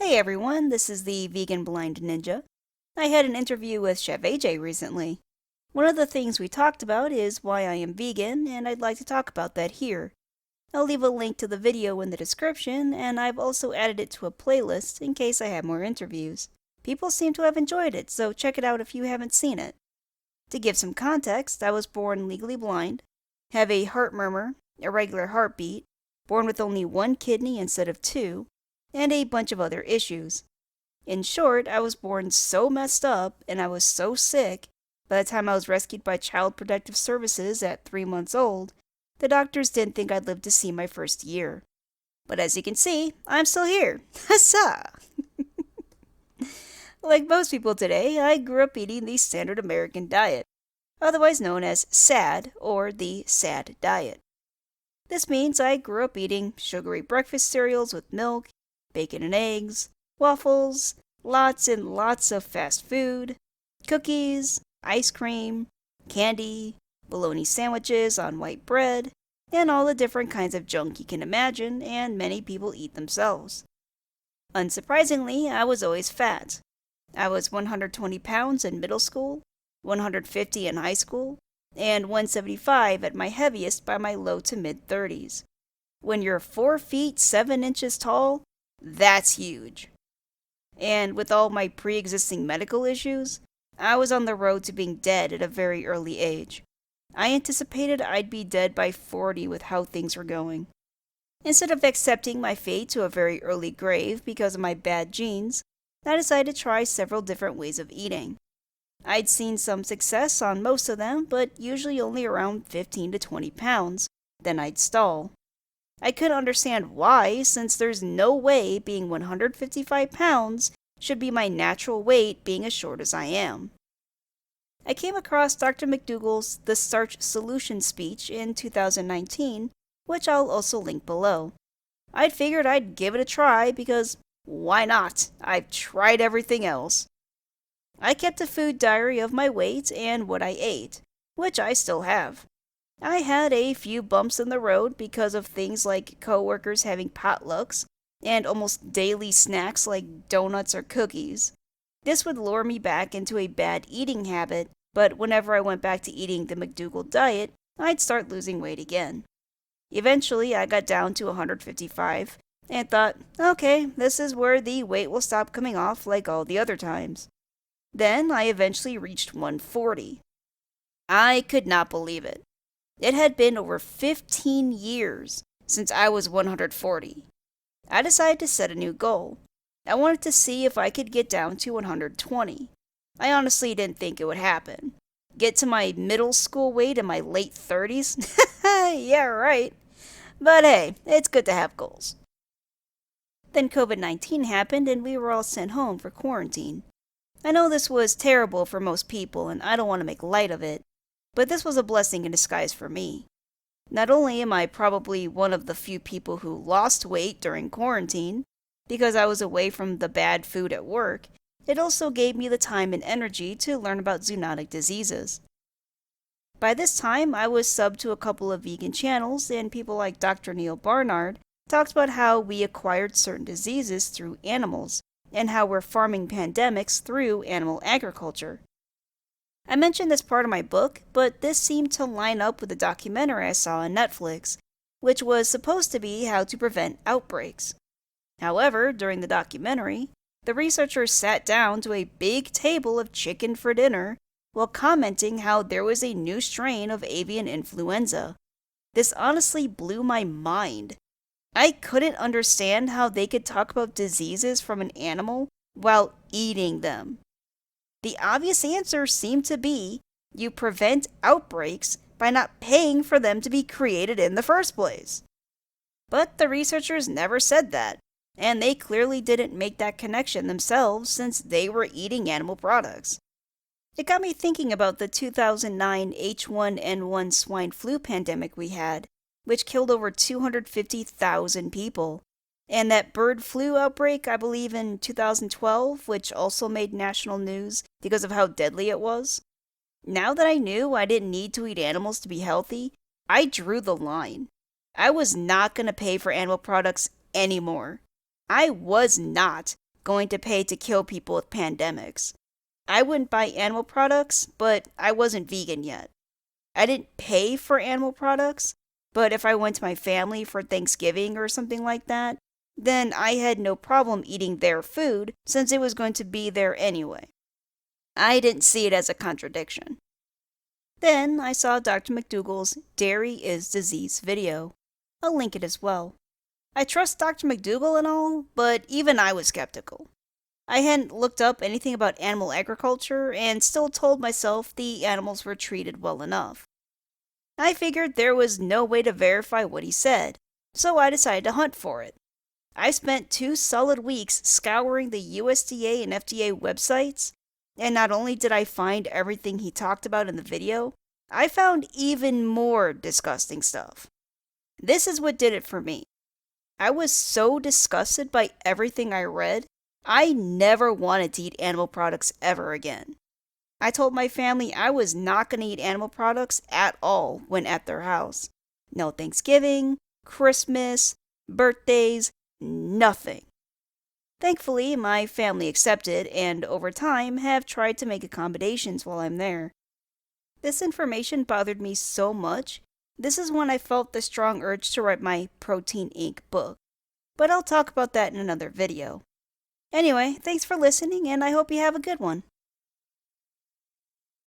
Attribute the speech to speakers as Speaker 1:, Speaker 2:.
Speaker 1: Hey everyone, this is the Vegan Blind Ninja. I had an interview with Chef AJ recently. One of the things we talked about is why I am vegan, and I'd like to talk about that here. I'll leave a link to the video in the description, and I've also added it to a playlist in case I have more interviews. People seem to have enjoyed it, so check it out if you haven't seen it. To give some context, I was born legally blind, have a heart murmur, irregular heartbeat, born with only one kidney instead of two, and a bunch of other issues. In short, I was born so messed up and I was so sick, by the time I was rescued by Child Protective Services at 3 months old, the doctors didn't think I'd live to see my first year. But as you can see, I'm still here. Huzzah! Like most people today, I grew up eating the standard American diet, otherwise known as SAD or the SAD diet. This means I grew up eating sugary breakfast cereals with milk, bacon and eggs, waffles, lots and lots of fast food, cookies, ice cream, candy, bologna sandwiches on white bread, and all the different kinds of junk you can imagine and many people eat themselves. Unsurprisingly, I was always fat. I was 120 pounds in middle school, 150 in high school, and 175 at my heaviest by my low to mid 30s. When you're 4 feet 7 inches tall, that's huge. And with all my pre-existing medical issues, I was on the road to being dead at a very early age. I anticipated I'd be dead by 40 with how things were going. Instead of accepting my fate to a very early grave because of my bad genes, I decided to try several different ways of eating. I'd seen some success on most of them, but usually only around 15 to 20 pounds, then I'd stall. I couldn't understand why, since there's no way being 155 pounds should be my natural weight being as short as I am. I came across Dr. McDougall's The Starch Solution speech in 2019, which I'll also link below. I'd figured I'd give it a try because why not? I've tried everything else. I kept a food diary of my weight and what I ate, which I still have. I had a few bumps in the road because of things like coworkers having potlucks and almost daily snacks like donuts or cookies. This would lure me back into a bad eating habit, but whenever I went back to eating the McDougall diet, I'd start losing weight again. Eventually, I got down to 155 and thought, okay, this is where the weight will stop coming off like all the other times. Then I eventually reached 140. I could not believe it. It had been over 15 years since I was 140. I decided to set a new goal. I wanted to see if I could get down to 120. I honestly didn't think it would happen. Get to my middle school weight in my late 30s? Yeah, right. But hey, it's good to have goals. Then COVID-19 happened and we were all sent home for quarantine. I know this was terrible for most people and I don't want to make light of it, but this was a blessing in disguise for me. Not only am I probably one of the few people who lost weight during quarantine, because I was away from the bad food at work, it also gave me the time and energy to learn about zoonotic diseases. By this time, I was subbed to a couple of vegan channels, and people like Dr. Neil Barnard talked about how we acquired certain diseases through animals, and how we're farming pandemics through animal agriculture. I mentioned this part of my book, but this seemed to line up with the documentary I saw on Netflix, which was supposed to be how to prevent outbreaks. However, during the documentary, the researchers sat down to a big table of chicken for dinner while commenting how there was a new strain of avian influenza. This honestly blew my mind. I couldn't understand how they could talk about diseases from an animal while eating them. The obvious answer seemed to be you prevent outbreaks by not paying for them to be created in the first place. But the researchers never said that, and they clearly didn't make that connection themselves since they were eating animal products. It got me thinking about the 2009 H1N1 swine flu pandemic we had, which killed over 250,000 people. And that bird flu outbreak, I believe in 2012, which also made national news because of how deadly it was. Now that I knew I didn't need to eat animals to be healthy, I drew the line. I was not going to pay for animal products anymore. I was not going to pay to kill people with pandemics. I wouldn't buy animal products, but I wasn't vegan yet. I didn't pay for animal products, but if I went to my family for Thanksgiving or something like that, then I had no problem eating their food since it was going to be there anyway. I didn't see it as a contradiction. Then I saw Dr. McDougall's Dairy is Disease video. I'll link it as well. I trust Dr. McDougall and all, but even I was skeptical. I hadn't looked up anything about animal agriculture and still told myself the animals were treated well enough. I figured there was no way to verify what he said, so I decided to hunt for it. I spent 2 solid weeks scouring the USDA and FDA websites, and not only did I find everything he talked about in the video, I found even more disgusting stuff. This is what did it for me. I was so disgusted by everything I read, I never wanted to eat animal products ever again. I told my family I was not going to eat animal products at all when at their house. No Thanksgiving, Christmas, birthdays, nothing. Thankfully, my family accepted and over time have tried to make accommodations while I'm there. This information bothered me so much, this is when I felt the strong urge to write my Protein Inc. book. But I'll talk about that in another video. Anyway, thanks for listening and I hope you have a good one.